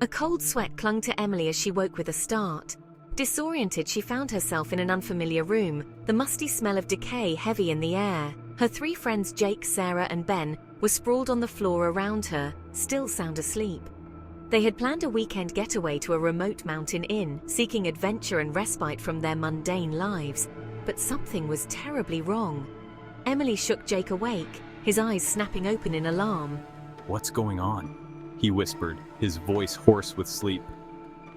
A cold sweat clung to Emily as she woke with a start. Disoriented, she found herself in an unfamiliar room, the musty smell of decay heavy in the air. Her three friends, Jake, Sarah, and Ben, were sprawled on the floor around her, still sound asleep. They had planned a weekend getaway to a remote mountain inn, seeking adventure and respite from their mundane lives. But something was terribly wrong. Emily shook Jake awake, his eyes snapping open in alarm. "What's going on?" he whispered, his voice hoarse with sleep.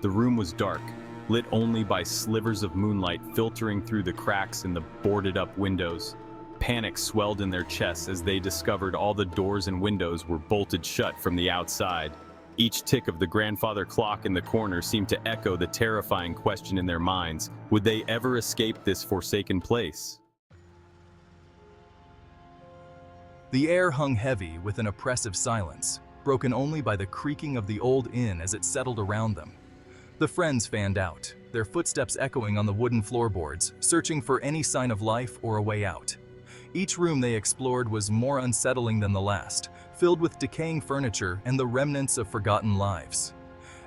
The room was dark, lit only by slivers of moonlight filtering through the cracks in the boarded-up windows. Panic swelled in their chests as they discovered all the doors and windows were bolted shut from the outside. Each tick of the grandfather clock in the corner seemed to echo the terrifying question in their minds: would they ever escape this forsaken place? The air hung heavy with an oppressive silence, broken only by the creaking of the old inn as it settled around them. The friends fanned out, their footsteps echoing on the wooden floorboards, searching for any sign of life or a way out. Each room they explored was more unsettling than the last, filled with decaying furniture and the remnants of forgotten lives.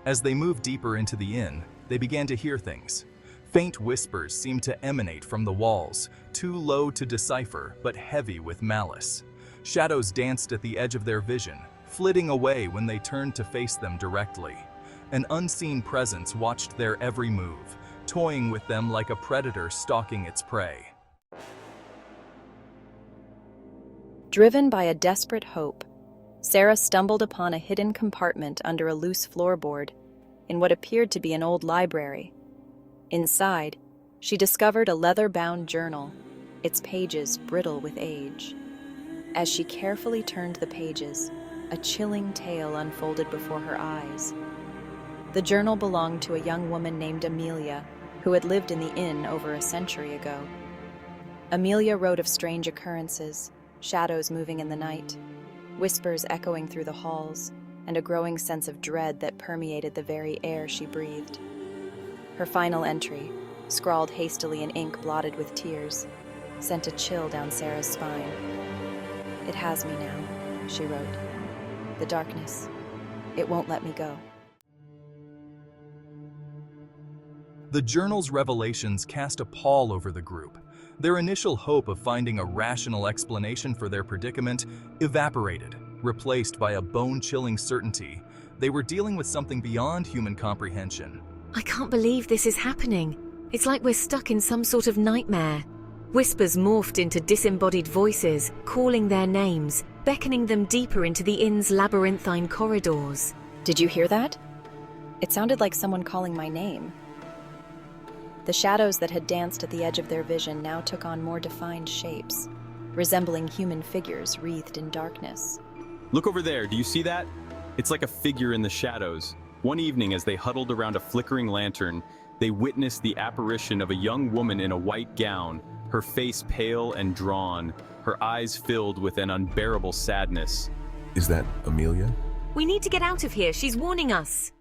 As they moved deeper into the inn, they began to hear things. Faint whispers seemed to emanate from the walls, too low to decipher but heavy with malice. Shadows danced at the edge of their vision, flitting away when they turned to face them directly. An unseen presence watched their every move, toying with them like a predator stalking its prey. Driven by a desperate hope, Sarah stumbled upon a hidden compartment under a loose floorboard in what appeared to be an old library. Inside, she discovered a leather-bound journal, its pages brittle with age. As she carefully turned the pages, a chilling tale unfolded before her eyes. The journal belonged to a young woman named Amelia, who had lived in the inn over a century ago. Amelia wrote of strange occurrences, shadows moving in the night, whispers echoing through the halls, and a growing sense of dread that permeated the very air she breathed. Her final entry, scrawled hastily in ink blotted with tears, sent a chill down Sarah's spine. "It has me now," she wrote. "The darkness. It won't let me go." The journal's revelations cast a pall over the group. Their initial hope of finding a rational explanation for their predicament evaporated, replaced by a bone-chilling certainty they were dealing with something beyond human comprehension. I can't believe this is happening. It's like we're stuck in some sort of nightmare. Whispers morphed into disembodied voices, calling their names, beckoning them deeper into the inn's labyrinthine corridors. "Did you hear that?" It sounded like someone calling my name. The shadows that had danced at the edge of their vision now took on more defined shapes, resembling human figures wreathed in darkness. "Look over there, do you see that? It's like a figure in the shadows." One evening, as they huddled around a flickering lantern, they witnessed the apparition of a young woman in a white gown, her face pale and drawn, her eyes filled with an unbearable sadness. "Is that Amelia?" We need to get out of here, she's warning us.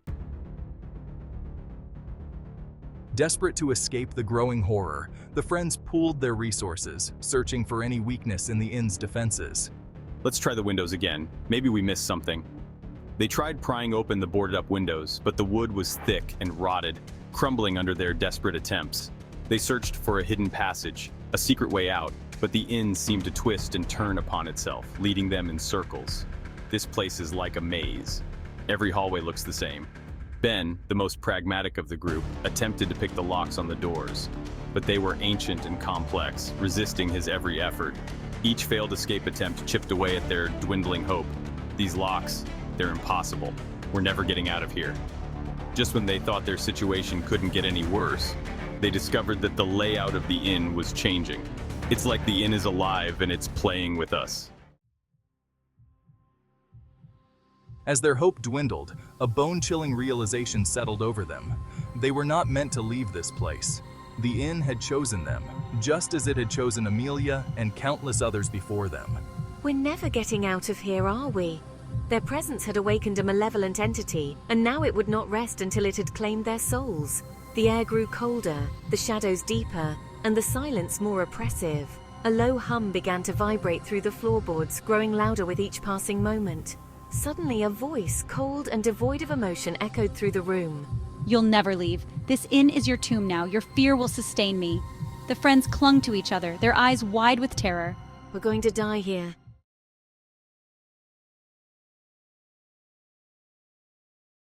Desperate to escape the growing horror, the friends pooled their resources, searching for any weakness in the inn's defenses. "Let's try the windows again. Maybe we missed something." They tried prying open the boarded-up windows, but the wood was thick and rotted, crumbling under their desperate attempts. They searched for a hidden passage, a secret way out, but the inn seemed to twist and turn upon itself, leading them in circles. This place is like a maze. Every hallway looks the same. Ben, the most pragmatic of the group, attempted to pick the locks on the doors, but they were ancient and complex, resisting his every effort. Each failed escape attempt chipped away at their dwindling hope. These locks, they're impossible. We're never getting out of here. Just when they thought their situation couldn't get any worse, they discovered that the layout of the inn was changing. It's like the inn is alive and it's playing with us. As their hope dwindled, a bone-chilling realization settled over them. They were not meant to leave this place. The inn had chosen them, just as it had chosen Amelia and countless others before them. We're never getting out of here, are we? Their presence had awakened a malevolent entity, and now it would not rest until it had claimed their souls. The air grew colder, the shadows deeper, and the silence more oppressive. A low hum began to vibrate through the floorboards, growing louder with each passing moment. Suddenly, a voice, cold and devoid of emotion, echoed through the room. You'll never leave. This inn is your tomb now. Your fear will sustain me. The friends clung to each other, their eyes wide with terror. We're going to die here.